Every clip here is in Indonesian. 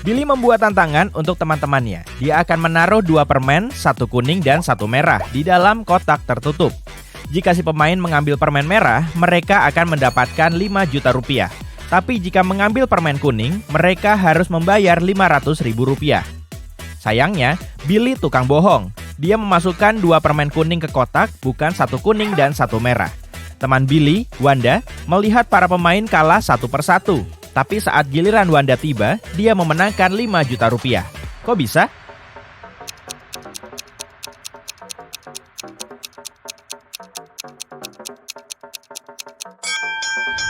Billy membuat tantangan untuk teman-temannya. Dia akan menaruh 2 permen, 1 kuning dan 1 merah di dalam kotak tertutup. Jika si pemain mengambil permen merah, mereka akan mendapatkan 5 juta rupiah. Tapi jika mengambil permen kuning, mereka harus membayar 500 ribu rupiah. Sayangnya, Billy tukang bohong. Dia memasukkan 2 permen kuning ke kotak, bukan 1 kuning dan 1 merah. Teman Billy, Wanda, melihat para pemain kalah satu persatu. Tapi saat giliran Wanda tiba, dia memenangkan 5 juta rupiah. Kok bisa?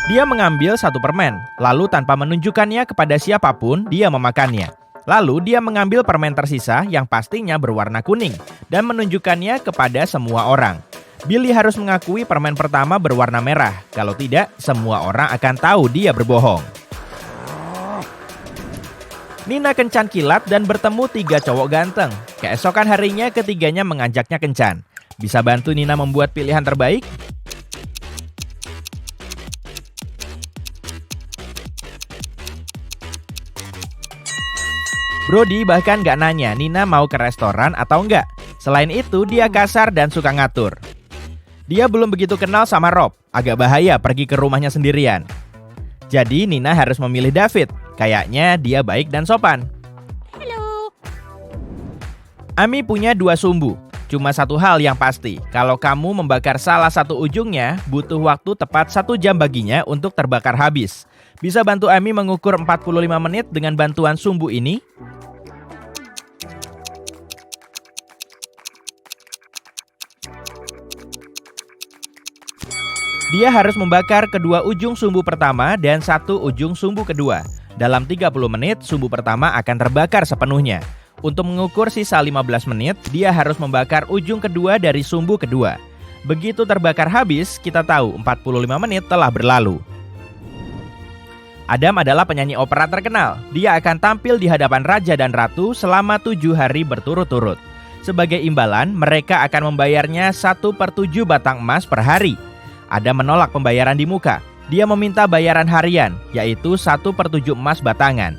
Dia mengambil 1 permen, lalu tanpa menunjukkannya kepada siapapun, dia memakannya. Lalu dia mengambil permen tersisa yang pastinya berwarna kuning dan menunjukkannya kepada semua orang. Billy harus mengakui permen pertama berwarna merah. Kalau tidak, semua orang akan tahu dia berbohong. Nina kencan kilat dan bertemu 3 cowok ganteng. Keesokan harinya ketiganya mengajaknya kencan. Bisa bantu Nina membuat pilihan terbaik? Brody bahkan gak nanya Nina mau ke restoran atau enggak. Selain itu, dia kasar dan suka ngatur. Dia belum begitu kenal sama Rob. Agak bahaya pergi ke rumahnya sendirian. Jadi Nina harus memilih David. Kayaknya dia baik dan sopan. Halo. Ami punya 2 sumbu. Cuma satu hal yang pasti, kalau kamu membakar salah satu ujungnya, butuh waktu tepat 1 jam baginya untuk terbakar habis. Bisa bantu Ami mengukur 45 menit dengan bantuan sumbu ini? Dia harus membakar kedua ujung sumbu pertama dan 1 ujung sumbu kedua. Dalam 30 menit, sumbu pertama akan terbakar sepenuhnya. Untuk mengukur sisa 15 menit, dia harus membakar ujung kedua dari sumbu kedua. Begitu terbakar habis, kita tahu 45 menit telah berlalu. Adam adalah penyanyi opera terkenal. Dia akan tampil di hadapan Raja dan Ratu selama 7 hari berturut-turut. Sebagai imbalan, mereka akan membayarnya 1/7 batang emas per hari. Adam menolak pembayaran di muka. Dia meminta bayaran harian, yaitu 1/7 emas batangan.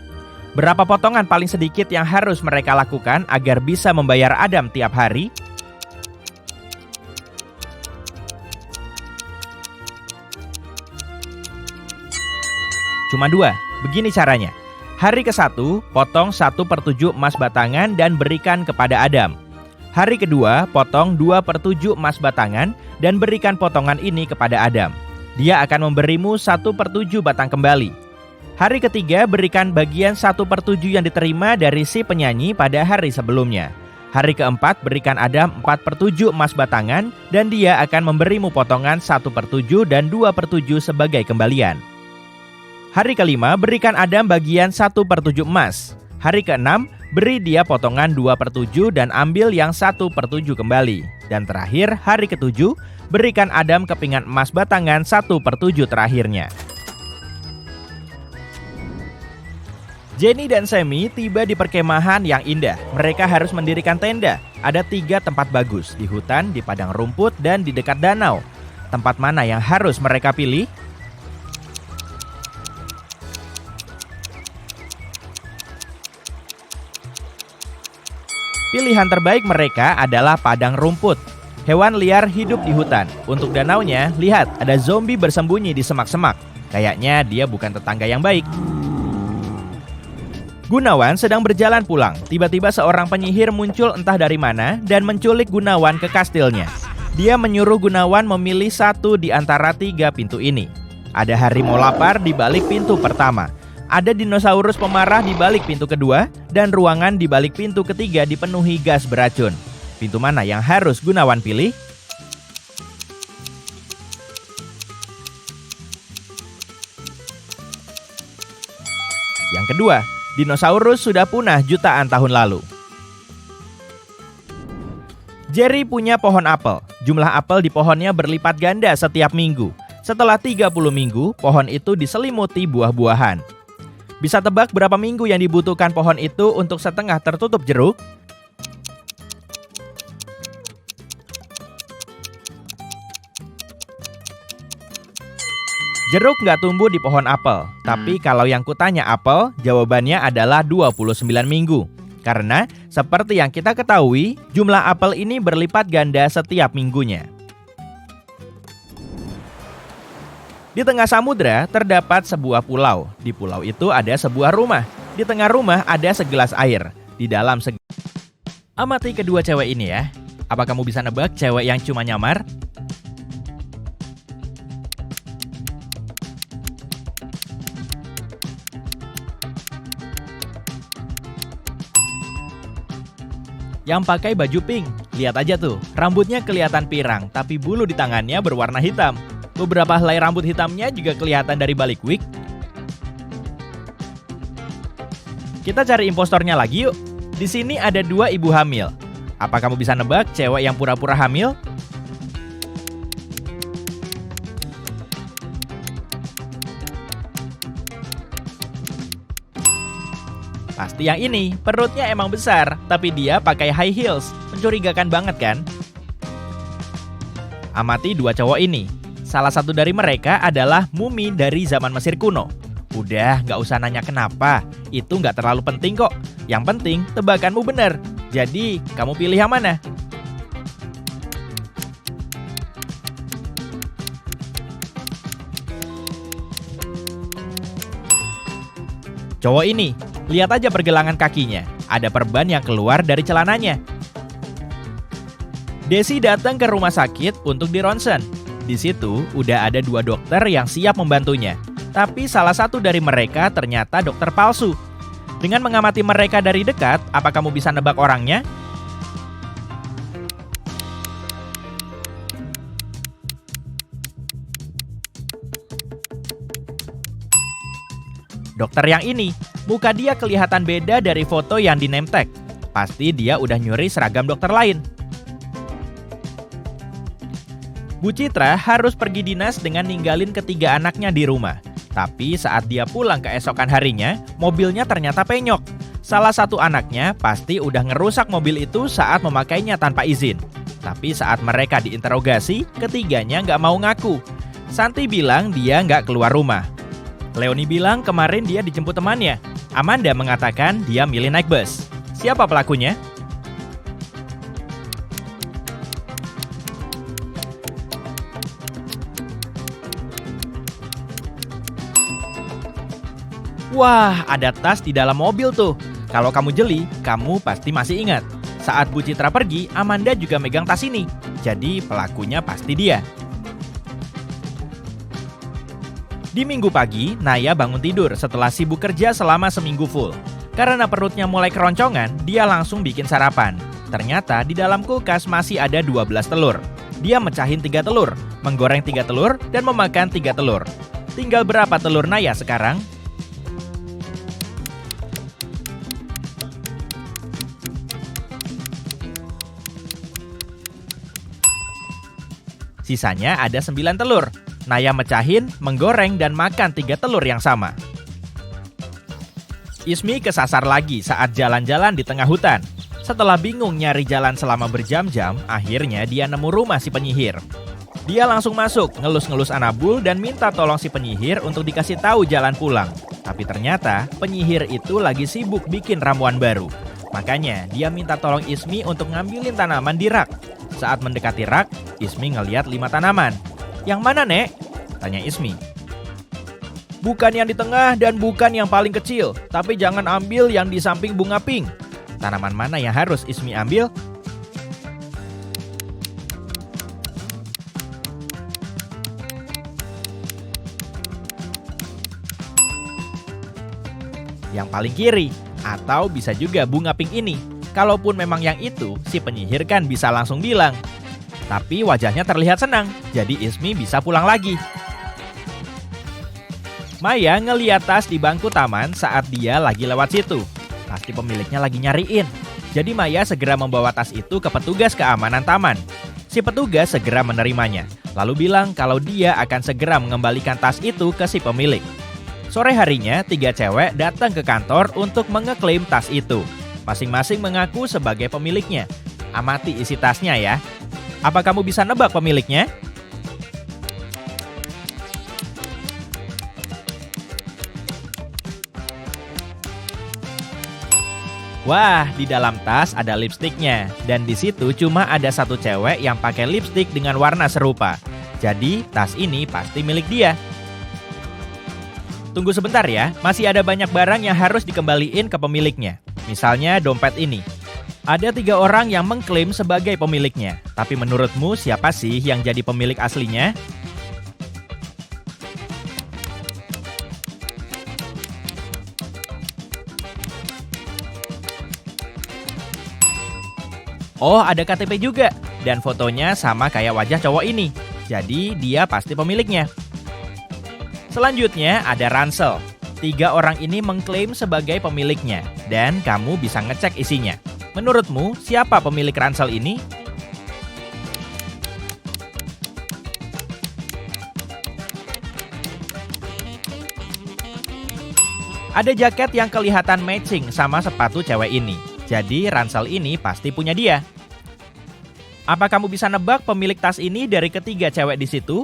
Berapa potongan paling sedikit yang harus mereka lakukan agar bisa membayar Adam tiap hari? Cuma 2, begini caranya. Hari ke-1, potong 1/7 emas batangan dan berikan kepada Adam. Hari kedua, potong 2/7 emas batangan dan berikan potongan ini kepada Adam. Dia akan memberimu 1/7 batang kembali. Hari ketiga, berikan bagian 1/7 yang diterima dari si penyanyi pada hari sebelumnya. Hari keempat, berikan Adam 4/7 emas batangan dan dia akan memberimu potongan 1/7 dan 2/7 sebagai kembalian. Hari kelima, berikan Adam bagian 1/7 emas. Hari keenam, beri dia potongan 2/7 dan ambil yang 1/7 kembali. Dan terakhir, hari ketujuh, berikan Adam kepingan emas batangan 1/7 terakhirnya. Jenny dan Sammy tiba di perkemahan yang indah. Mereka harus mendirikan tenda. Ada 3 tempat bagus, di hutan, di padang rumput, dan di dekat danau. Tempat mana yang harus mereka pilih? Pilihan terbaik mereka adalah padang rumput. Hewan liar hidup di hutan. Untuk danaunya, lihat ada zombie bersembunyi di semak-semak. Kayaknya dia bukan tetangga yang baik. Gunawan sedang berjalan pulang. Tiba-tiba seorang penyihir muncul entah dari mana dan menculik Gunawan ke kastilnya. Dia menyuruh Gunawan memilih 1 di antara 3 pintu ini. Ada harimau lapar di balik pintu pertama. Ada dinosaurus pemarah di balik pintu kedua, dan ruangan di balik pintu ketiga dipenuhi gas beracun. Pintu mana yang harus Gunawan pilih? Yang kedua, dinosaurus sudah punah jutaan tahun lalu. Jerry punya pohon apel. Jumlah apel di pohonnya berlipat ganda setiap minggu. Setelah 30 minggu, pohon itu diselimuti buah-buahan. Bisa tebak berapa minggu yang dibutuhkan pohon itu untuk setengah tertutup jeruk? Jeruk nggak tumbuh di pohon apel, tapi kalau yang kutanya apel, jawabannya adalah 29 minggu. Karena seperti yang kita ketahui, jumlah apel ini berlipat ganda setiap minggunya. Di tengah samudra terdapat sebuah pulau. Di pulau itu ada sebuah rumah. Di tengah rumah ada segelas air. Di dalam Amati kedua cewek ini ya. Apa kamu bisa nebak cewek yang cuma nyamar? Yang pakai baju pink. Lihat aja tuh, rambutnya kelihatan pirang, tapi bulu di tangannya berwarna hitam. Beberapa helai rambut hitamnya juga kelihatan dari balik wig. Kita cari impostornya lagi yuk. Di sini ada 2 ibu hamil. Apa kamu bisa nebak cewek yang pura-pura hamil? Pasti yang ini, perutnya emang besar, tapi dia pakai high heels. Mencurigakan banget kan? Amati 2 cowok ini. Salah satu dari mereka adalah mumi dari zaman Mesir kuno. Udah, nggak usah nanya kenapa. Itu nggak terlalu penting kok. Yang penting, tebakanmu benar. Jadi, kamu pilih yang mana? Cowok ini, lihat aja pergelangan kakinya. Ada perban yang keluar dari celananya. Desi datang ke rumah sakit untuk dironsen. Di situ udah ada 2 dokter yang siap membantunya. Tapi salah satu dari mereka ternyata dokter palsu. Dengan mengamati mereka dari dekat, apa kamu bisa nebak orangnya? Dokter yang ini, muka dia kelihatan beda dari foto yang di name tag. Pasti dia udah nyuri seragam dokter lain. Bu Citra harus pergi dinas dengan ninggalin ketiga anaknya di rumah. Tapi saat dia pulang keesokan harinya, mobilnya ternyata penyok. Salah satu anaknya pasti udah ngerusak mobil itu saat memakainya tanpa izin. Tapi saat mereka diinterogasi, ketiganya nggak mau ngaku. Santi bilang dia nggak keluar rumah. Leoni bilang kemarin dia dijemput temannya. Amanda mengatakan dia milih naik bus. Siapa pelakunya? Wah, ada tas di dalam mobil tuh. Kalau kamu jeli, kamu pasti masih ingat. Saat Bu Citra pergi, Amanda juga megang tas ini. Jadi pelakunya pasti dia. Di minggu pagi, Naya bangun tidur setelah sibuk kerja selama seminggu full. Karena perutnya mulai keroncongan, dia langsung bikin sarapan. Ternyata di dalam kulkas masih ada 12 telur. Dia mecahin 3 telur, menggoreng 3 telur, dan memakan 3 telur. Tinggal berapa telur Naya sekarang? Sisanya ada 9 telur. Naya mecahin, menggoreng, dan makan 3 telur yang sama. Ismi kesasar lagi saat jalan-jalan di tengah hutan. Setelah bingung nyari jalan selama berjam-jam, akhirnya dia nemu rumah si penyihir. Dia langsung masuk, ngelus-ngelus Anabul dan minta tolong si penyihir untuk dikasih tahu jalan pulang. Tapi ternyata penyihir itu lagi sibuk bikin ramuan baru. Makanya dia minta tolong Ismi untuk ngambilin tanaman di rak. Saat mendekati rak, Ismi ngeliat 5 tanaman. Yang mana, Nek? Tanya Ismi. Bukan yang di tengah dan bukan yang paling kecil, tapi jangan ambil yang di samping bunga pink. Tanaman mana yang harus Ismi ambil? Yang paling kiri, atau bisa juga bunga pink ini. Kalaupun memang yang itu, si penyihir kan bisa langsung bilang. Tapi wajahnya terlihat senang, jadi Ismi bisa pulang lagi. Maya ngeliat tas di bangku taman saat dia lagi lewat situ. Pasti pemiliknya lagi nyariin. Jadi Maya segera membawa tas itu ke petugas keamanan taman. Si petugas segera menerimanya, lalu bilang kalau dia akan segera mengembalikan tas itu ke si pemilik. Sore harinya, 3 cewek datang ke kantor untuk mengeklaim tas itu. Masing-masing mengaku sebagai pemiliknya. Amati isi tasnya ya. Apa kamu bisa nebak pemiliknya? Wah, di dalam tas ada lipstiknya. Dan di situ cuma ada satu cewek yang pakai lipstik dengan warna serupa. Jadi, tas ini pasti milik dia. Tunggu sebentar ya, masih ada banyak barang yang harus dikembaliin ke pemiliknya. Misalnya dompet ini. Ada 3 orang yang mengklaim sebagai pemiliknya. Tapi menurutmu siapa sih yang jadi pemilik aslinya? Oh, ada KTP juga. Dan fotonya sama kayak wajah cowok ini. Jadi, dia pasti pemiliknya. Selanjutnya ada ransel. 3 orang ini mengklaim sebagai pemiliknya. Dan kamu bisa ngecek isinya. Menurutmu, siapa pemilik ransel ini? Ada jaket yang kelihatan matching sama sepatu cewek ini. Jadi ransel ini pasti punya dia. Apa kamu bisa nebak pemilik tas ini dari ketiga cewek di situ?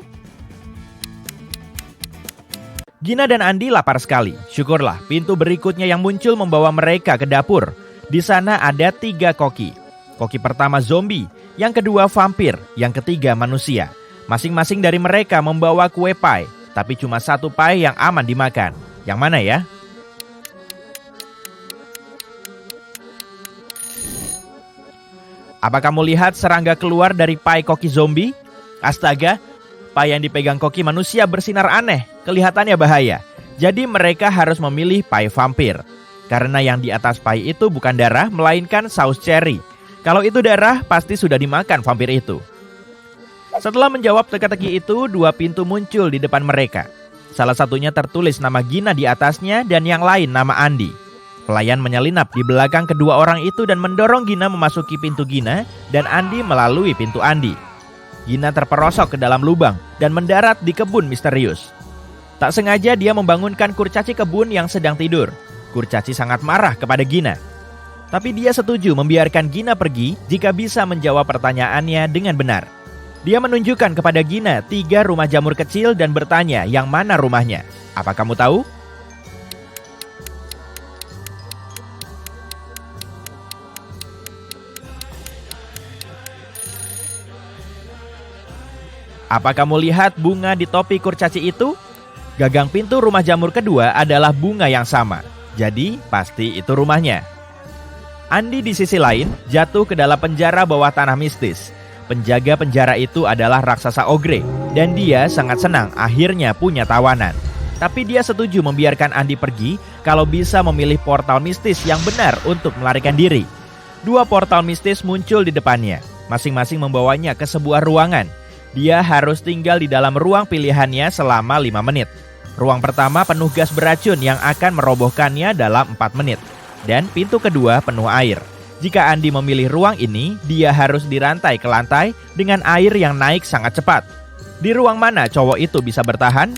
Gina dan Andi lapar sekali. Syukurlah pintu berikutnya yang muncul membawa mereka ke dapur. Di sana ada 3 koki. Koki pertama zombie, yang kedua vampir, yang ketiga manusia. Masing-masing dari mereka membawa kue pie, tapi cuma satu pie yang aman dimakan. Yang mana ya? Apa kamu lihat serangga keluar dari pie koki zombie? Astaga, pie yang dipegang koki manusia bersinar aneh, kelihatannya bahaya. Jadi mereka harus memilih pie vampir. Karena yang di atas pie itu bukan darah, melainkan saus cherry. Kalau itu darah, pasti sudah dimakan vampir itu. Setelah menjawab teka-teki itu, 2 pintu muncul di depan mereka. Salah satunya tertulis nama Gina di atasnya dan yang lain nama Andi. Pelayan menyelinap di belakang kedua orang itu dan mendorong Gina memasuki pintu Gina dan Andi melalui pintu Andi. Gina terperosok ke dalam lubang dan mendarat di kebun misterius. Tak sengaja dia membangunkan kurcaci kebun yang sedang tidur. Kurcaci sangat marah kepada Gina. Tapi dia setuju membiarkan Gina pergi jika bisa menjawab pertanyaannya dengan benar. Dia menunjukkan kepada Gina 3 rumah jamur kecil dan bertanya yang mana rumahnya. Apa kamu tahu? Apa kamu lihat bunga di topi kurcaci itu? Gagang pintu rumah jamur kedua adalah bunga yang sama. Jadi pasti itu rumahnya. Andi di sisi lain jatuh ke dalam penjara bawah tanah mistis. Penjaga penjara itu adalah raksasa ogre. Dan dia sangat senang akhirnya punya tawanan. Tapi dia setuju membiarkan Andi pergi kalau bisa memilih portal mistis yang benar untuk melarikan diri. 2 portal mistis muncul di depannya. Masing-masing membawanya ke sebuah ruangan. Dia harus tinggal di dalam ruang pilihannya selama 5 menit. Ruang pertama penuh gas beracun yang akan merobohkannya dalam 4 menit. Dan pintu kedua penuh air. Jika Andi memilih ruang ini, dia harus dirantai ke lantai dengan air yang naik sangat cepat. Di ruang mana cowok itu bisa bertahan?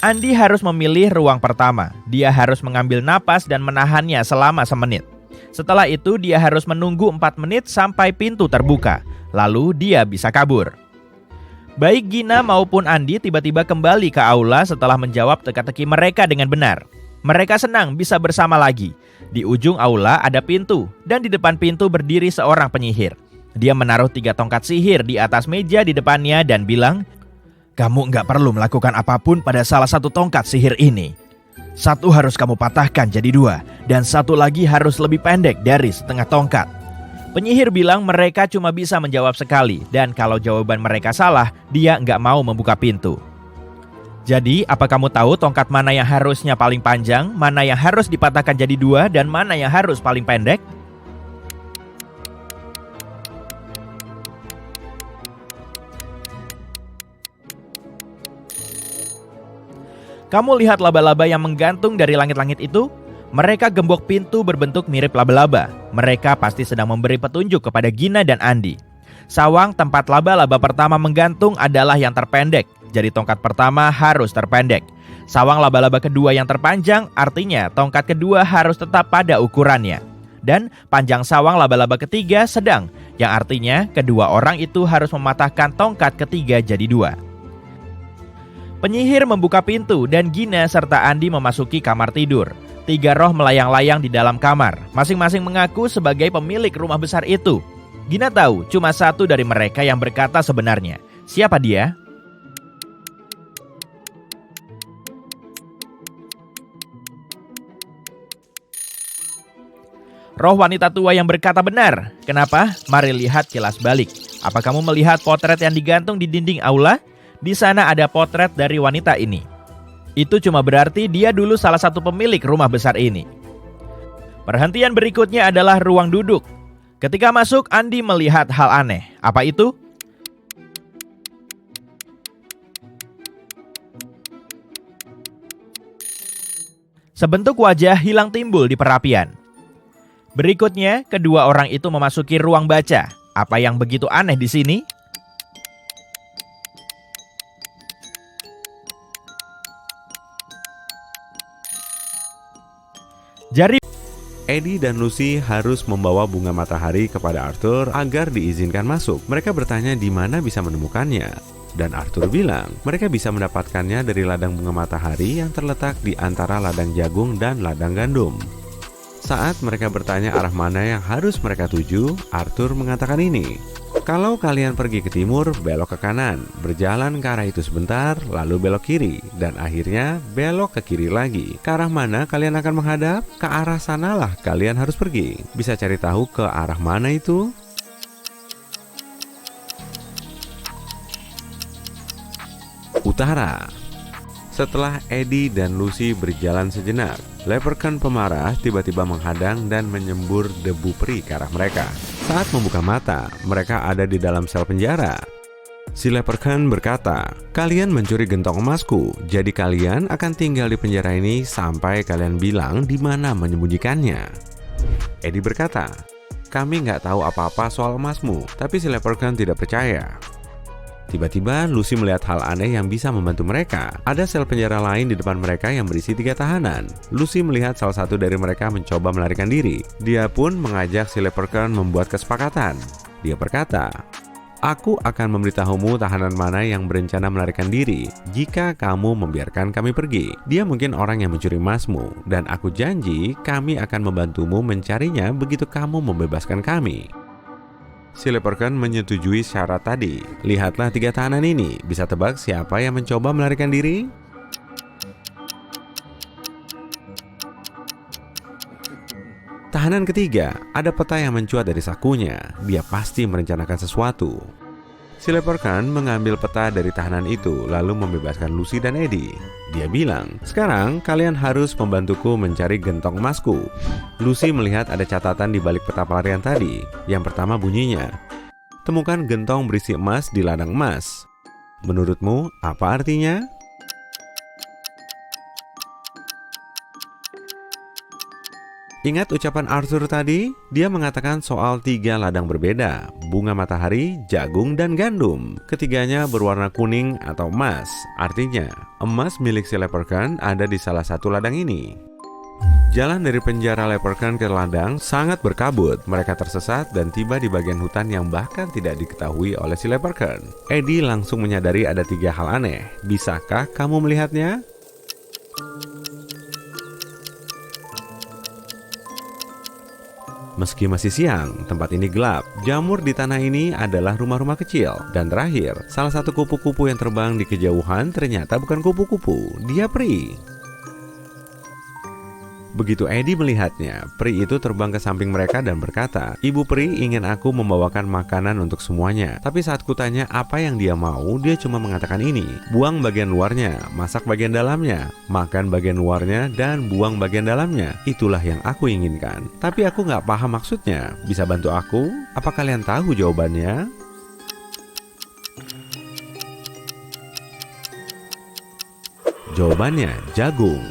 Andi harus memilih ruang pertama. Dia harus mengambil napas dan menahannya selama 1 menit. Setelah itu dia harus menunggu 4 menit sampai pintu terbuka. Lalu dia bisa kabur. Baik Gina maupun Andi tiba-tiba kembali ke aula setelah menjawab teka-teki mereka dengan benar. Mereka senang bisa bersama lagi. Di ujung aula ada pintu, dan di depan pintu berdiri seorang penyihir. Dia menaruh 3 tongkat sihir di atas meja di depannya dan bilang, "Kamu nggak perlu melakukan apapun pada salah satu tongkat sihir ini. 1 harus kamu patahkan jadi 2, dan 1 lagi harus lebih pendek dari setengah tongkat." Penyihir bilang mereka cuma bisa menjawab sekali, dan kalau jawaban mereka salah, dia nggak mau membuka pintu. Jadi, apa kamu tahu tongkat mana yang harusnya paling panjang, mana yang harus dipatahkan jadi 2, dan mana yang harus paling pendek? Kamu lihat laba-laba yang menggantung dari langit-langit itu? Mereka gembok pintu berbentuk mirip laba-laba. Mereka pasti sedang memberi petunjuk kepada Gina dan Andi. Sawang tempat laba-laba pertama menggantung adalah yang terpendek. Jadi tongkat pertama harus terpendek. Sawang laba-laba kedua yang terpanjang artinya tongkat kedua harus tetap pada ukurannya. Dan panjang sawang laba-laba ketiga sedang, yang artinya kedua orang itu harus mematahkan tongkat ketiga jadi 2. Penyihir membuka pintu dan Gina serta Andi memasuki kamar tidur. 3 roh melayang-layang di dalam kamar. Masing-masing mengaku sebagai pemilik rumah besar itu. Gina tahu cuma satu dari mereka yang berkata sebenarnya. Siapa dia? Roh wanita tua yang berkata benar. Kenapa? Mari lihat kilas balik. Apa kamu melihat potret yang digantung di dinding aula? Di sana ada potret dari wanita ini. Itu cuma berarti dia dulu salah satu pemilik rumah besar ini. Perhentian berikutnya adalah ruang duduk. Ketika masuk, Andi melihat hal aneh. Apa itu? Sebentuk wajah hilang timbul di perapian. Berikutnya, kedua orang itu memasuki ruang baca. Apa yang begitu aneh di sini? Jari Eddie dan Lucy harus membawa bunga matahari kepada Arthur agar diizinkan masuk. Mereka bertanya di mana bisa menemukannya. Dan Arthur bilang mereka bisa mendapatkannya dari ladang bunga matahari yang terletak di antara ladang jagung dan ladang gandum. Saat mereka bertanya arah mana yang harus mereka tuju, Arthur mengatakan ini. Kalau kalian pergi ke timur, belok ke kanan, berjalan ke arah itu sebentar, lalu belok kiri, dan akhirnya belok ke kiri lagi. Ke arah mana kalian akan menghadap? Ke arah sanalah kalian harus pergi. Bisa cari tahu ke arah mana itu? Utara. Setelah Eddie dan Lucy berjalan sejenak, Leprechaun pemarah tiba-tiba menghadang dan menyembur debu peri ke arah mereka. Saat membuka mata, mereka ada di dalam sel penjara. Si Leprechaun berkata, "Kalian mencuri gentong emasku, jadi kalian akan tinggal di penjara ini sampai kalian bilang di mana menyembunyikannya." Eddie berkata, "Kami nggak tahu apa-apa soal emasmu," tapi si Leprechaun tidak percaya. Tiba-tiba Lucy melihat hal aneh yang bisa membantu mereka. Ada sel penjara lain di depan mereka yang berisi 3 tahanan. Lucy melihat salah satu dari mereka mencoba melarikan diri. Dia pun mengajak si Leprechaun membuat kesepakatan. Dia berkata, "Aku akan memberitahumu tahanan mana yang berencana melarikan diri jika kamu membiarkan kami pergi. Dia mungkin orang yang mencuri emasmu, dan aku janji kami akan membantumu mencarinya begitu kamu membebaskan kami." Si Leprechaun menyetujui syarat tadi. Lihatlah 3 tahanan ini. Bisa tebak siapa yang mencoba melarikan diri? Tahanan ketiga, ada peta yang mencuat dari sakunya. Dia pasti merencanakan sesuatu. Si Leprechaun mengambil peta dari tahanan itu, lalu membebaskan Lucy dan Eddie. Dia bilang, "Sekarang kalian harus membantuku mencari gentong emasku." Lucy melihat ada catatan di balik peta pelarian tadi. Yang pertama bunyinya, "Temukan gentong berisi emas di ladang emas." Menurutmu, apa artinya? Ingat ucapan Arthur tadi? Dia mengatakan soal 3 ladang berbeda, bunga matahari, jagung, dan gandum. Ketiganya berwarna kuning atau emas. Artinya, emas milik si Leprechaun ada di salah satu ladang ini. Jalan dari penjara Leprechaun ke ladang sangat berkabut. Mereka tersesat dan tiba di bagian hutan yang bahkan tidak diketahui oleh si Leprechaun. Eddie langsung menyadari ada 3 hal aneh. Bisakah kamu melihatnya? Meski masih siang, tempat ini gelap. Jamur di tanah ini adalah rumah-rumah kecil. Dan terakhir, salah satu kupu-kupu yang terbang di kejauhan ternyata bukan kupu-kupu, dia peri. Begitu Eddie melihatnya, peri itu terbang ke samping mereka dan berkata, "Ibu peri ingin aku membawakan makanan untuk semuanya." Tapi saat kutanya apa yang dia mau, dia cuma mengatakan ini, "Buang bagian luarnya, masak bagian dalamnya, makan bagian luarnya, dan buang bagian dalamnya. Itulah yang aku inginkan." Tapi aku nggak paham maksudnya. Bisa bantu aku? Apa kalian tahu jawabannya? Jawabannya, jagung.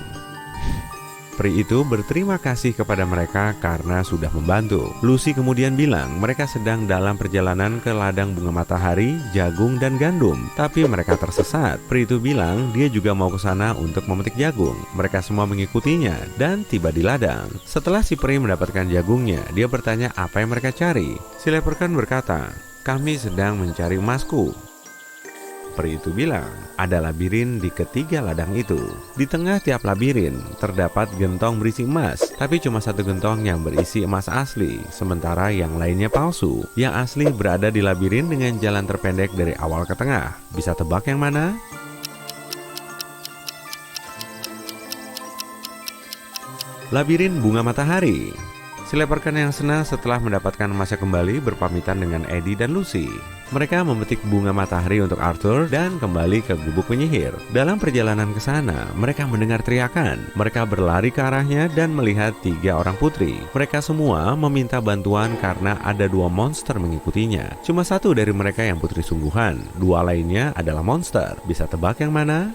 Peri itu berterima kasih kepada mereka karena sudah membantu. Lucy kemudian bilang mereka sedang dalam perjalanan ke ladang bunga matahari, jagung, dan gandum. Tapi mereka tersesat. Peri itu bilang dia juga mau ke sana untuk memetik jagung. Mereka semua mengikutinya dan tiba di ladang. Setelah si peri mendapatkan jagungnya, dia bertanya apa yang mereka cari. Si Leprechaun berkata, "Kami sedang mencari emasku." Peri itu bilang, ada labirin di ketiga ladang itu. Di tengah tiap labirin terdapat gentong berisi emas, tapi cuma satu gentong yang berisi emas asli, sementara yang lainnya palsu. Yang asli berada di labirin dengan jalan terpendek dari awal ke tengah. Bisa tebak yang mana? Labirin bunga matahari. Si Leprechaun yang senang setelah mendapatkan emasnya kembali berpamitan dengan Eddie dan Lucy. Mereka memetik bunga matahari untuk Arthur dan kembali ke gubuk penyihir. Dalam perjalanan ke sana, mereka mendengar teriakan. Mereka berlari ke arahnya dan melihat 3 orang putri. Mereka semua meminta bantuan karena ada 2 monster mengikutinya. Cuma 1 dari mereka yang putri sungguhan, 2 lainnya adalah monster. Bisa tebak yang mana?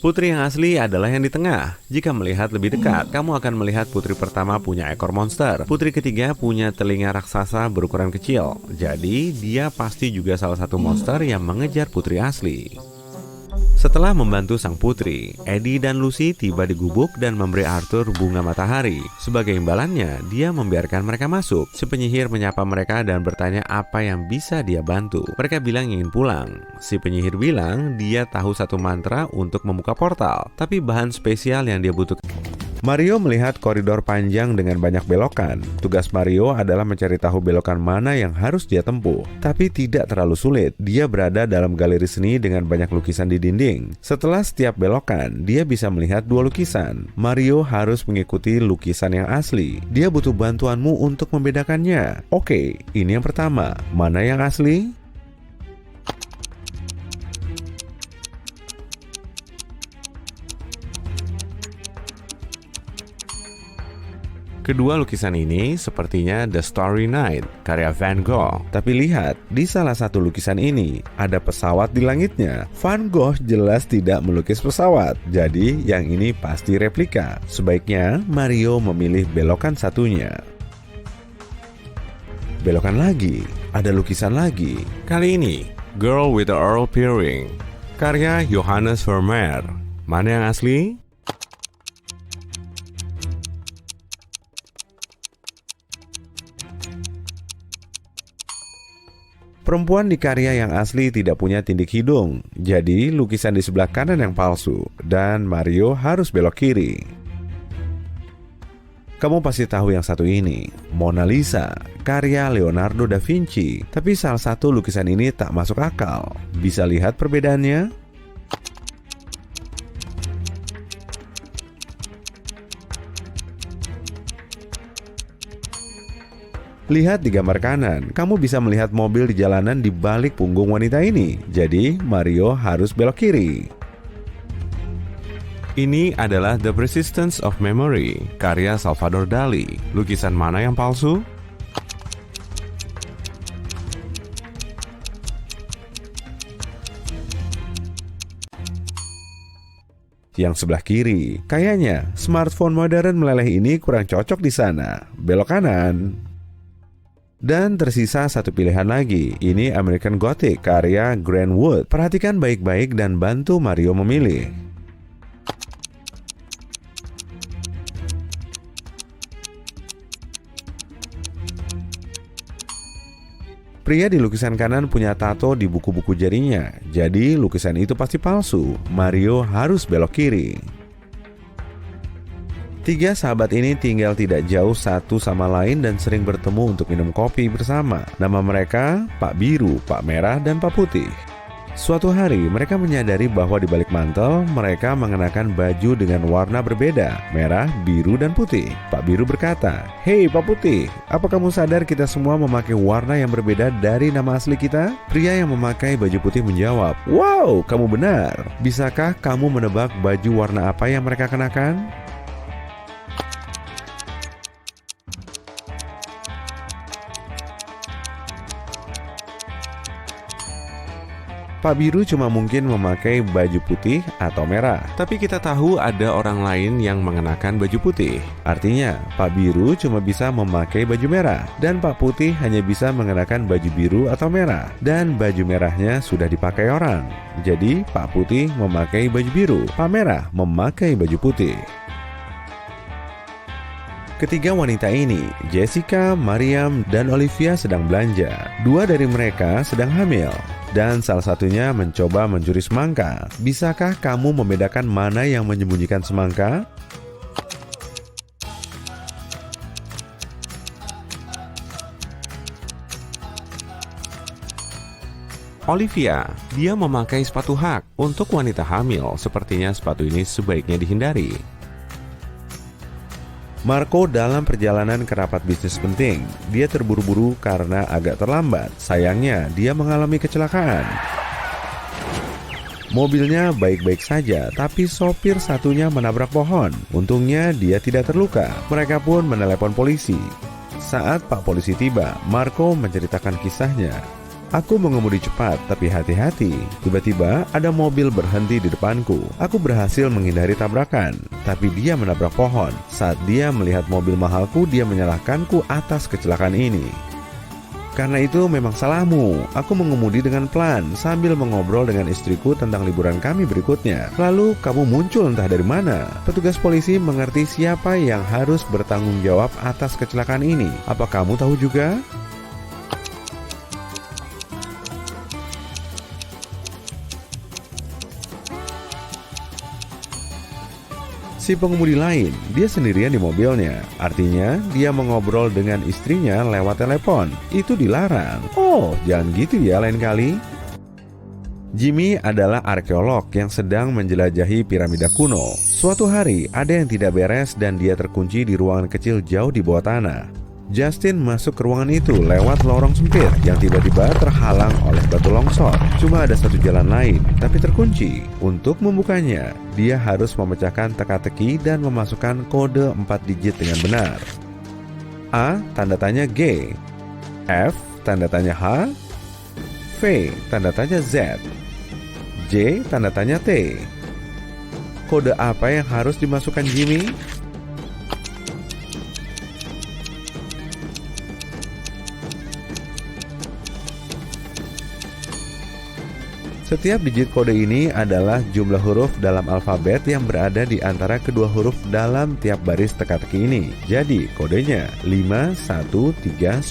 Putri yang asli adalah yang di tengah. Jika melihat lebih dekat, kamu akan melihat putri pertama punya ekor monster. Putri ketiga punya telinga raksasa berukuran kecil. Jadi, dia pasti juga salah satu monster yang mengejar putri asli. Setelah membantu sang putri, Eddie dan Lucy tiba di gubuk dan memberi Arthur bunga matahari. Sebagai imbalannya, dia membiarkan mereka masuk. Si penyihir menyapa mereka dan bertanya apa yang bisa dia bantu. Mereka bilang ingin pulang. Si penyihir bilang dia tahu satu mantra untuk membuka portal, tapi bahan spesial yang dia butuhkan. Mario melihat koridor panjang dengan banyak belokan. Tugas Mario adalah mencari tahu belokan mana yang harus dia tempuh. Tapi tidak terlalu sulit. Dia berada dalam galeri seni dengan banyak lukisan di dinding. Setelah setiap belokan, dia bisa melihat 2 lukisan. Mario harus mengikuti lukisan yang asli. Dia butuh bantuanmu untuk membedakannya. Oke, ini yang pertama. Mana yang asli? Kedua lukisan ini sepertinya The Starry Night, karya Van Gogh. Tapi lihat, di salah satu lukisan ini ada pesawat di langitnya. Van Gogh jelas tidak melukis pesawat, jadi yang ini pasti replika. Sebaiknya Mario memilih belokan satunya. Belokan lagi, ada lukisan lagi. Kali ini, Girl with the Earl Earring, karya Johannes Vermeer. Mana yang asli? Perempuan di karya yang asli tidak punya tindik hidung, jadi lukisan di sebelah kanan yang palsu, dan Mario harus belok kiri. Kamu pasti tahu yang satu ini, Mona Lisa, karya Leonardo da Vinci. Tapi salah satu lukisan ini tak masuk akal. Bisa lihat perbedaannya? Lihat di gambar kanan, kamu bisa melihat mobil di jalanan di balik punggung wanita ini. Jadi, Mario harus belok kiri. Ini adalah The Persistence of Memory, karya Salvador Dali. Lukisan mana yang palsu? Yang sebelah kiri. Kayaknya smartphone modern meleleh ini kurang cocok di sana. Belok kanan. Dan tersisa satu pilihan lagi. Ini American Gothic, karya Grant Wood. Perhatikan baik-baik dan bantu Mario memilih. Pria di lukisan kanan punya tato di buku-buku jarinya. Jadi lukisan itu pasti palsu. Mario harus belok kiri. 3 sahabat ini tinggal tidak jauh satu sama lain dan sering bertemu untuk minum kopi bersama. Nama mereka Pak Biru, Pak Merah, dan Pak Putih. Suatu hari mereka menyadari bahwa di balik mantel mereka mengenakan baju dengan warna berbeda, merah, biru, dan putih. Pak Biru berkata, "Hei Pak Putih, apa kamu sadar kita semua memakai warna yang berbeda dari nama asli kita?" Pria yang memakai baju putih menjawab, "Wow, kamu benar. Bisakah kamu menebak baju warna apa yang mereka kenakan?" Pak Biru cuma mungkin memakai baju putih atau merah. Tapi kita tahu ada orang lain yang mengenakan baju putih. Artinya, Pak Biru cuma bisa memakai baju merah. Dan Pak Putih hanya bisa mengenakan baju biru atau merah. Dan baju merahnya sudah dipakai orang. Jadi, Pak Putih memakai baju biru. Pak Merah memakai baju putih. Ketiga wanita ini, Jessica, Mariam, dan Olivia sedang belanja. Dua dari mereka sedang hamil. Dan salah satunya mencoba mencuri semangka. Bisakah kamu membedakan mana yang menyembunyikan semangka? Olivia, dia memakai sepatu hak. Untuk wanita hamil, sepertinya sepatu ini sebaiknya dihindari. Marco dalam perjalanan ke rapat bisnis penting. Dia terburu-buru karena agak terlambat. Sayangnya, dia mengalami kecelakaan. Mobilnya baik-baik saja, tapi sopir satunya menabrak pohon. Untungnya dia tidak terluka. Mereka pun menelepon polisi. Saat Pak Polisi tiba, Marco menceritakan kisahnya. Aku mengemudi cepat, tapi hati-hati. Tiba-tiba ada mobil berhenti di depanku. Aku berhasil menghindari tabrakan, tapi dia menabrak pohon. Saat dia melihat mobil mahalku, dia menyalahkanku atas kecelakaan ini. Karena itu memang salahmu. Aku mengemudi dengan pelan sambil mengobrol dengan istriku tentang liburan kami berikutnya. Lalu kamu muncul entah dari mana. Petugas polisi mengerti siapa yang harus bertanggung jawab atas kecelakaan ini. Apa kamu tahu juga? Si pengemudi lain, dia sendirian di mobilnya. Artinya, dia mengobrol dengan istrinya lewat telepon. Itu dilarang. Oh, jangan gitu ya lain kali. Jimmy adalah arkeolog yang sedang menjelajahi piramida kuno. Suatu hari, ada yang tidak beres dan dia terkunci di ruangan kecil jauh di bawah tanah. Justin masuk ke ruangan itu lewat lorong sempit yang tiba-tiba terhalang oleh batu longsor. Cuma ada satu jalan lain, tapi terkunci. Untuk membukanya, dia harus memecahkan teka-teki dan memasukkan kode 4 digit dengan benar. A, tanda tanya G. F, tanda tanya H. V, tanda tanya Z. J, tanda tanya T. Kode apa yang harus dimasukkan Jimmy? Setiap digit kode ini adalah jumlah huruf dalam alfabet yang berada di antara kedua huruf dalam tiap baris teka-teki ini. Jadi kodenya 5139.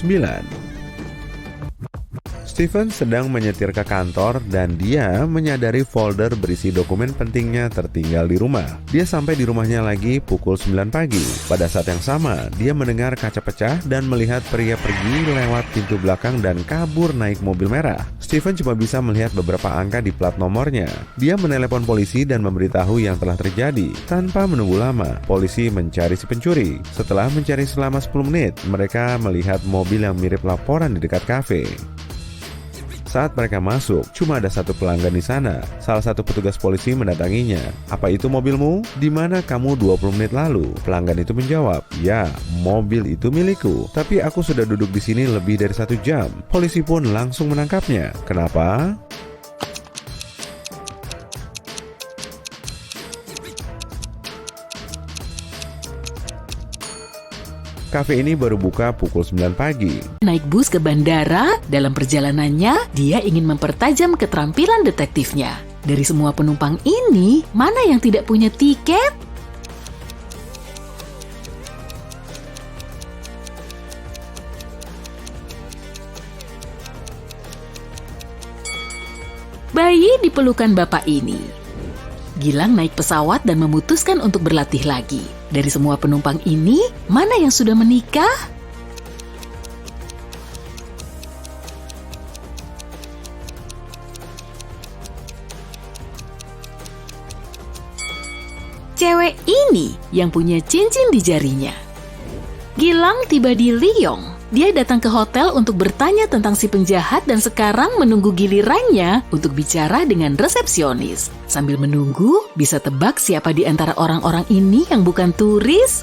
Steven sedang menyetir ke kantor dan dia menyadari folder berisi dokumen pentingnya tertinggal di rumah. Dia sampai di rumahnya lagi pukul 9 pagi. Pada saat yang sama, dia mendengar kaca pecah dan melihat pria pergi lewat pintu belakang dan kabur naik mobil merah. Steven cuma bisa melihat beberapa angka di plat nomornya. Dia menelepon polisi dan memberitahu yang telah terjadi. Tanpa menunggu lama, polisi mencari si pencuri. Setelah mencari selama 10 menit, mereka melihat mobil yang mirip laporan di dekat kafe. Saat mereka masuk, cuma ada satu pelanggan di sana. Salah satu petugas polisi mendatanginya. Apa itu mobilmu? Di mana kamu 20 menit lalu? Pelanggan itu menjawab, ya, mobil itu milikku. Tapi aku sudah duduk di sini lebih dari 1 jam. Polisi pun langsung menangkapnya. Kenapa? Kafe ini baru buka pukul 9 pagi. Naik bus ke bandara, dalam perjalanannya dia ingin mempertajam keterampilan detektifnya. Dari semua penumpang ini, mana yang tidak punya tiket? Bayi di pelukan bapak ini. Gilang naik pesawat dan memutuskan untuk berlatih lagi. Dari semua penumpang ini, mana yang sudah menikah? Cewek ini yang punya cincin di jarinya. Gilang tiba di Lyon. Dia datang ke hotel untuk bertanya tentang si penjahat dan sekarang menunggu gilirannya untuk bicara dengan resepsionis. Sambil menunggu, bisa tebak siapa di antara orang-orang ini yang bukan turis?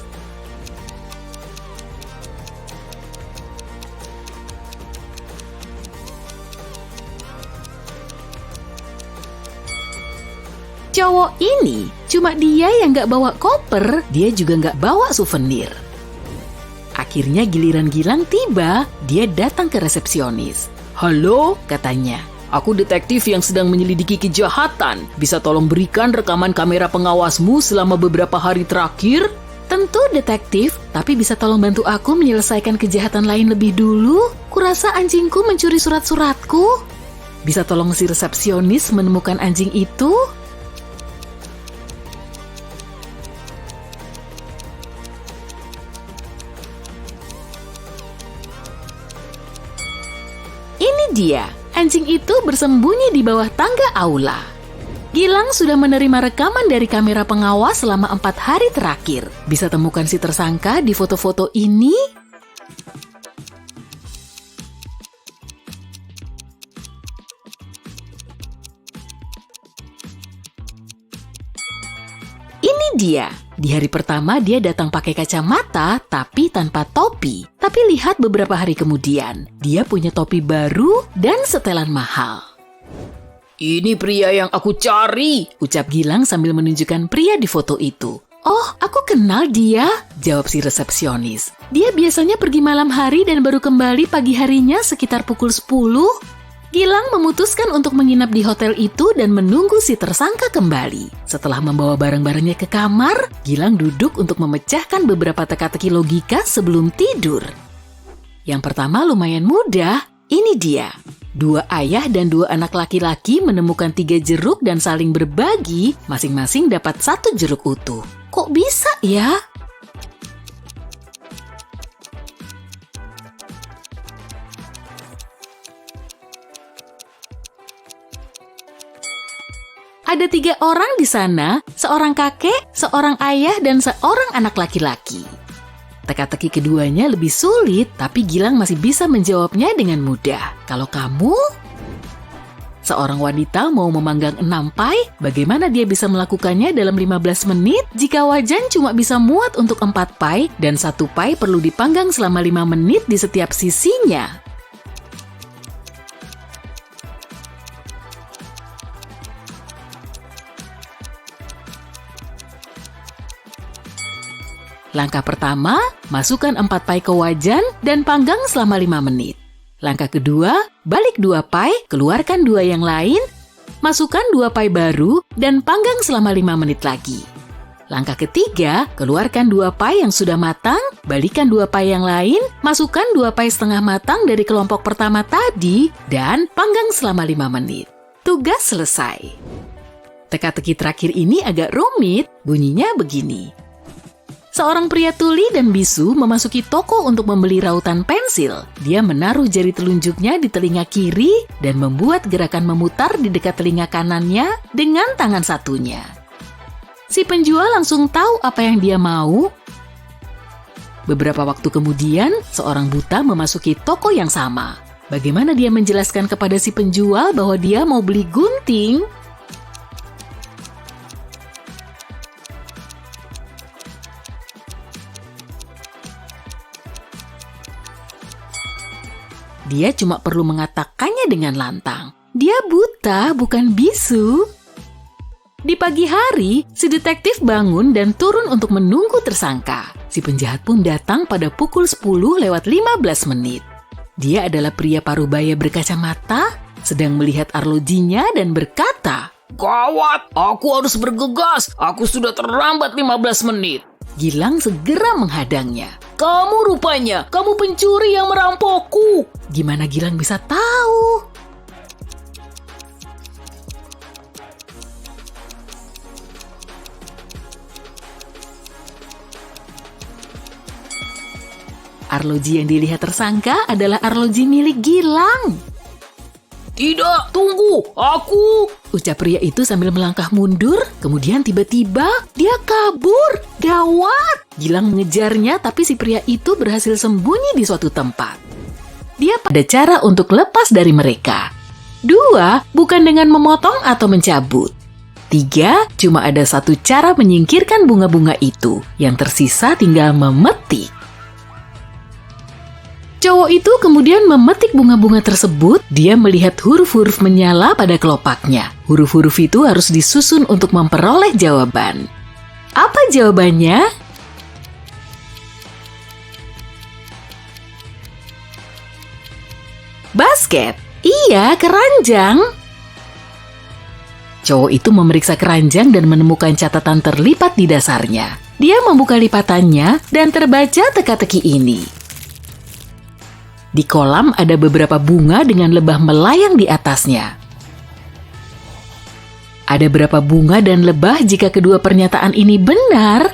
Cowok ini, cuma dia yang gak bawa koper, dia juga gak bawa souvenir. Akhirnya giliran Gilang tiba, dia datang ke resepsionis. "Halo," katanya. "Aku detektif yang sedang menyelidiki kejahatan. Bisa tolong berikan rekaman kamera pengawasmu selama beberapa hari terakhir?" Tentu detektif, tapi bisa tolong bantu aku menyelesaikan kejahatan lain lebih dulu? Kurasa anjingku mencuri surat-suratku. Bisa tolong si resepsionis menemukan anjing itu? Ini dia, anjing itu bersembunyi di bawah tangga aula. Gilang sudah menerima rekaman dari kamera pengawas selama 4 hari terakhir. Bisa temukan si tersangka di foto-foto ini? Ini dia. Di hari pertama dia datang pakai kacamata tapi tanpa topi. Tapi lihat beberapa hari kemudian, dia punya topi baru dan setelan mahal. "Ini pria yang aku cari," ucap Gilang sambil menunjukkan pria di foto itu. "Oh, aku kenal dia," jawab si resepsionis. "Dia biasanya pergi malam hari dan baru kembali pagi harinya sekitar pukul 10. Gilang memutuskan untuk menginap di hotel itu dan menunggu si tersangka kembali. Setelah membawa barang-barangnya ke kamar, Gilang duduk untuk memecahkan beberapa teka-teki logika sebelum tidur. Yang pertama lumayan mudah, ini dia. 2 ayah dan 2 anak laki-laki menemukan 3 jeruk dan saling berbagi, masing-masing dapat 1 jeruk utuh. Kok bisa ya? Ada 3 orang di sana, seorang kakek, seorang ayah, dan seorang anak laki-laki. Teka-teki keduanya lebih sulit, tapi Gilang masih bisa menjawabnya dengan mudah. Kalau kamu, seorang wanita mau memanggang 6 pai, bagaimana dia bisa melakukannya dalam 15 menit jika wajan cuma bisa muat untuk 4 pai dan 1 pai perlu dipanggang selama 5 menit di setiap sisinya? Langkah pertama, masukkan 4 pai ke wajan dan panggang selama 5 menit. Langkah kedua, balik 2 pai, keluarkan 2 yang lain, masukkan 2 pai baru dan panggang selama 5 menit lagi. Langkah ketiga, keluarkan 2 pai yang sudah matang, balikan 2 pai yang lain, masukkan 2 pai setengah matang dari kelompok pertama tadi, dan panggang selama 5 menit. Tugas selesai. Teka-teki terakhir ini agak rumit, bunyinya begini. Seorang pria tuli dan bisu memasuki toko untuk membeli rautan pensil. Dia menaruh jari telunjuknya di telinga kiri dan membuat gerakan memutar di dekat telinga kanannya dengan tangan satunya. Si penjual langsung tahu apa yang dia mau. Beberapa waktu kemudian, seorang buta memasuki toko yang sama. Bagaimana dia menjelaskan kepada si penjual bahwa dia mau beli gunting? Dia cuma perlu mengatakannya dengan lantang. Dia buta, bukan bisu. Di pagi hari, si detektif bangun dan turun untuk menunggu tersangka. Si penjahat pun datang pada pukul 10:15 menit. Dia adalah pria parubaya berkacamata, sedang melihat arlojinya dan berkata, "Gawat, aku harus bergegas. Aku sudah terlambat 15 menit. Gilang segera menghadangnya. "Kamu rupanya, kamu pencuri yang merampokku." Gimana Gilang bisa tahu? Arloji yang dilihat tersangka adalah arloji milik Gilang. "Tidak, tunggu, aku," ucap pria itu sambil melangkah mundur. Kemudian tiba-tiba dia kabur. Gawat! Gilang mengejarnya, tapi si pria itu berhasil sembunyi di suatu tempat. Dia pada cara untuk lepas dari mereka. 2, bukan dengan memotong atau mencabut. 3, cuma ada 1 cara menyingkirkan bunga-bunga itu. Yang tersisa tinggal memetik. Cowok itu kemudian memetik bunga-bunga tersebut. Dia melihat huruf-huruf menyala pada kelopaknya. Huruf-huruf itu harus disusun untuk memperoleh jawaban. Apa jawabannya? Basket. Iya, keranjang. Cowok itu memeriksa keranjang dan menemukan catatan terlipat di dasarnya. Dia membuka lipatannya dan terbaca teka-teki ini. Di kolam ada beberapa bunga dengan lebah melayang di atasnya. Ada berapa bunga dan lebah jika kedua pernyataan ini benar?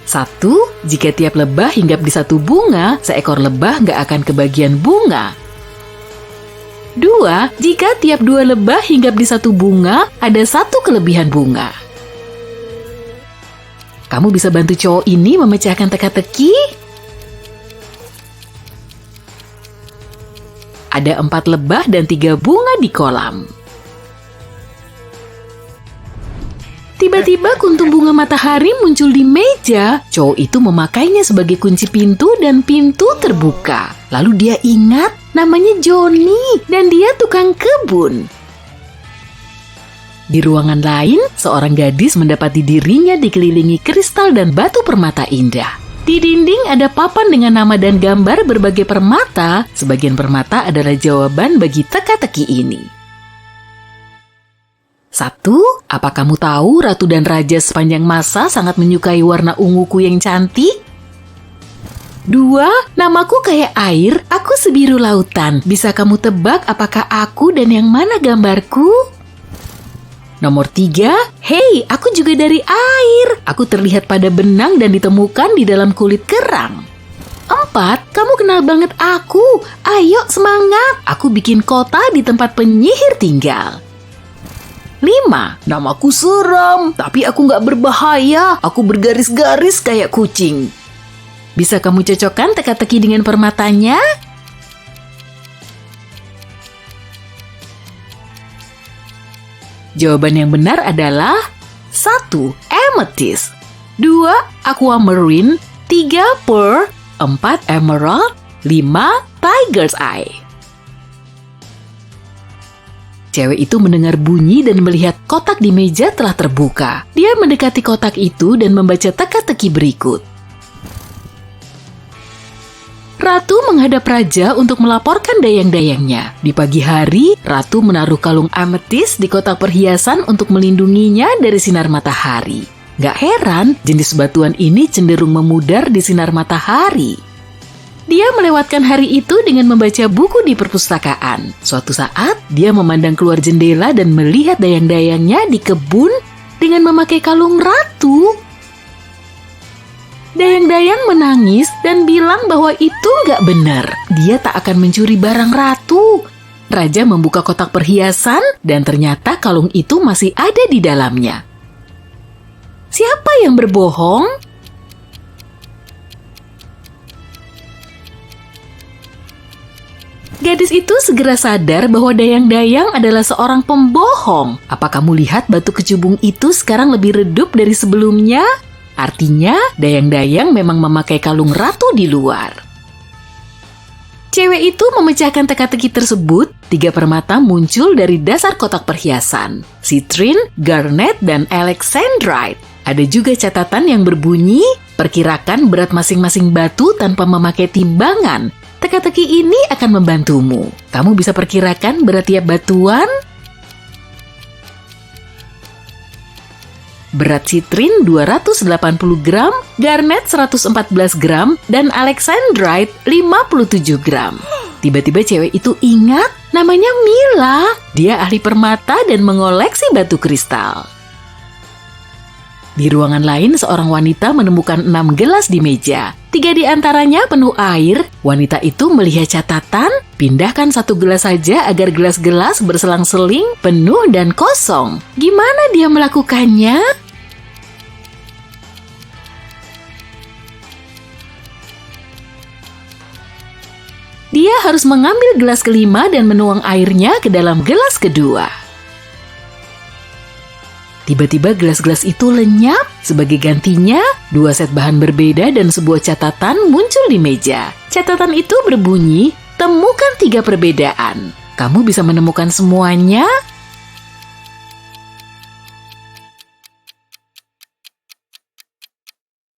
1. Jika tiap lebah hinggap di satu bunga, seekor lebah nggak akan kebagian bunga. 2. Jika tiap 2 lebah hinggap di satu bunga, ada 1 kelebihan bunga. Kamu bisa bantu cowok ini memecahkan teka-teki? Ada 4 lebah dan 3 bunga di kolam. Tiba-tiba kuntum bunga matahari muncul di meja. Cowok itu memakainya sebagai kunci pintu dan pintu terbuka. Lalu dia ingat namanya Johnny dan dia tukang kebun. Di ruangan lain, seorang gadis mendapati dirinya dikelilingi kristal dan batu permata indah. Di dinding ada papan dengan nama dan gambar berbagai permata. Sebagian permata adalah jawaban bagi teka-teki ini. 1. Apa kamu tahu ratu dan raja sepanjang masa sangat menyukai warna unguku yang cantik? 2. Namaku kayak air, aku sebiru lautan. Bisa kamu tebak apakah aku dan yang mana gambarku? Nomor 3, hei, aku juga dari air. Aku terlihat pada benang dan ditemukan di dalam kulit kerang. 4, kamu kenal banget aku. Ayo semangat, aku bikin kota di tempat penyihir tinggal. 5, namaku seram, tapi aku nggak berbahaya. Aku bergaris-garis kayak kucing. Bisa kamu cocokkan teka-teki dengan permatanya? Jawaban yang benar adalah 1. Amethyst, 2. Aquamarine, 3. Pearl, 4. Emerald, 5. Tiger's Eye. Cewek itu mendengar bunyi dan melihat kotak di meja telah terbuka. Dia mendekati kotak itu dan membaca teka-teki berikut. Ratu menghadap raja untuk melaporkan dayang-dayangnya. Di pagi hari, Ratu menaruh kalung ametis di kotak perhiasan untuk melindunginya dari sinar matahari. Gak heran, jenis batuan ini cenderung memudar di sinar matahari. Dia melewatkan hari itu dengan membaca buku di perpustakaan. Suatu saat, dia memandang keluar jendela dan melihat dayang-dayangnya di kebun dengan memakai kalung ratu. Dayang-dayang menangis dan bilang bahwa itu nggak benar. Dia tak akan mencuri barang ratu. Raja membuka kotak perhiasan dan ternyata kalung itu masih ada di dalamnya. Siapa yang berbohong? Gadis itu segera sadar bahwa dayang-dayang adalah seorang pembohong. Apa kamu lihat batu kecubung itu sekarang lebih redup dari sebelumnya? Artinya, dayang-dayang memang memakai kalung ratu di luar. Cewek itu memecahkan teka-teki tersebut. 3 permata muncul dari dasar kotak perhiasan. Citrine, garnet, dan alexandrite. Ada juga catatan yang berbunyi, perkirakan berat masing-masing batu tanpa memakai timbangan. Teka-teki ini akan membantumu. Kamu bisa perkirakan berat tiap batuan. Berat citrine 280 gram, garnet 114 gram, dan alexandrite 57 gram. Tiba-tiba cewek itu ingat namanya Mila. Dia ahli permata dan mengoleksi batu kristal. Di ruangan lain, seorang wanita menemukan 6 gelas di meja. 3 di antaranya penuh air. Wanita itu melihat catatan, pindahkan 1 gelas saja agar gelas-gelas berselang-seling, penuh dan kosong. Gimana dia melakukannya? Dia harus mengambil gelas kelima dan menuang airnya ke dalam gelas kedua. Tiba-tiba gelas-gelas itu lenyap. Sebagai gantinya, 2 set bahan berbeda dan sebuah catatan muncul di meja. Catatan itu berbunyi, temukan 3 perbedaan. Kamu bisa menemukan semuanya?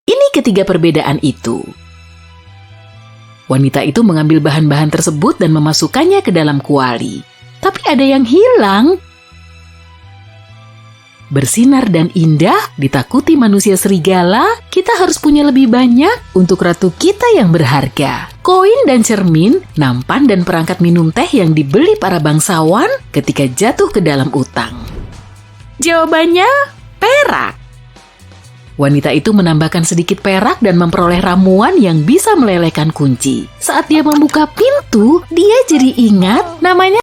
Ini ketiga perbedaan itu. Wanita itu mengambil bahan-bahan tersebut dan memasukkannya ke dalam kuali. Tapi ada yang hilang. bersinar dan indah, ditakuti manusia serigala, kita harus punya lebih banyak untuk ratu kita yang berharga. Koin dan cermin, nampan dan perangkat minum teh yang dibeli para bangsawan ketika jatuh ke dalam utang. Jawabannya, perak. Wanita itu menambahkan sedikit perak dan memperoleh ramuan yang bisa melelehkan kunci. Saat dia membuka pintu, dia jadi ingat namanya